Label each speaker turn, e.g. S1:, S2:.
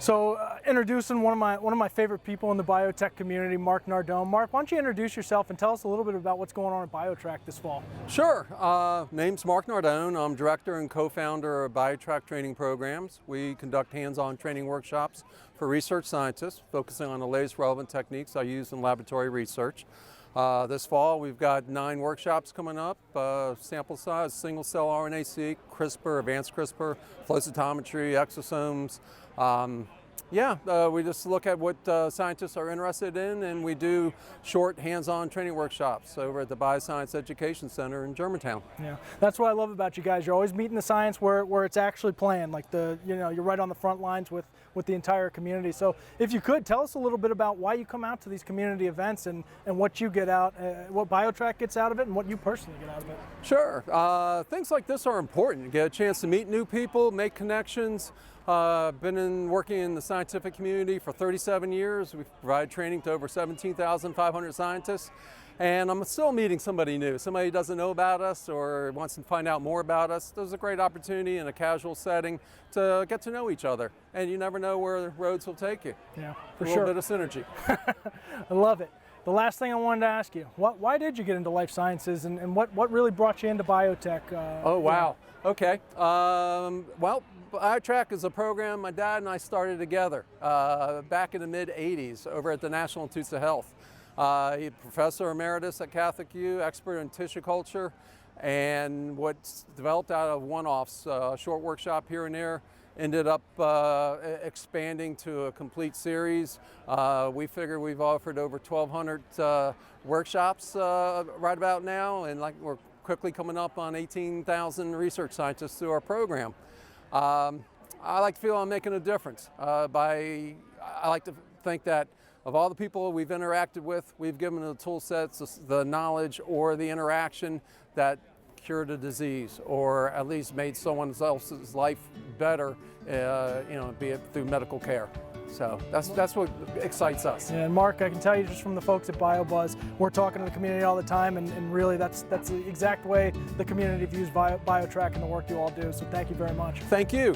S1: So introducing one of my favorite people in the biotech community, Mark Nardone. Mark, why don't you introduce yourself and tell us a little bit about what's going on at BioTrac this fall?
S2: Sure. Name's Mark Nardone. I'm director and co-founder of BioTrac training programs. We conduct hands-on training workshops for research scientists, focusing on the latest relevant techniques I use in laboratory research. This fall, we've got 9 workshops coming up. Sample size, single-cell RNA-seq, CRISPR, advanced CRISPR, flow cytometry, exosomes. We just look at what scientists are interested in, and we do short hands-on training workshops over at the Bioscience Education Center in Germantown.
S1: Yeah, that's what I love about you guys. You're always meeting the science where it's actually playing. Like you're right on the front lines with the entire community. So if you could, tell us a little bit about why you come out to these community events and what you get out, what BioTrac gets out of it, and what you personally get out of it.
S2: Sure. Things like this are important. You get a chance to meet new people, make connections. Been working in the scientific community for 37 years. We've provided training to over 17,500 scientists. And I'm still meeting somebody new, somebody who doesn't know about us or wants to find out more about us. There's a great opportunity in a casual setting to get to know each other. And you never know where the roads will take you.
S1: Yeah, for
S2: sure. A little bit of synergy.
S1: I love it. The last thing I wanted to ask you, why did you get into life sciences, and what really brought you into biotech?
S2: Oh, wow. Okay. Well, BioTrac is a program my dad and I started together back in the mid-'80s over at the National Institutes of Health. He's professor emeritus at Catholic U, expert in tissue culture, and what's developed out of one-offs, short workshop here and there, ended up expanding to a complete series. We figure we've offered over 1,200 workshops right about now, and we're quickly coming up on 18,000 research scientists through our program. I like to feel I'm making a difference. I like to think that of all the people we've interacted with, we've given them the tool sets, the knowledge, or the interaction that cured a disease, or at least made someone else's life better, be it through medical care. So that's what excites us.
S1: Yeah, and Mark, I can tell you just from the folks at BioBuzz, we're talking to the community all the time, and really that's the exact way the community views BioTrac and the work you all do. So thank you very much.
S2: Thank you.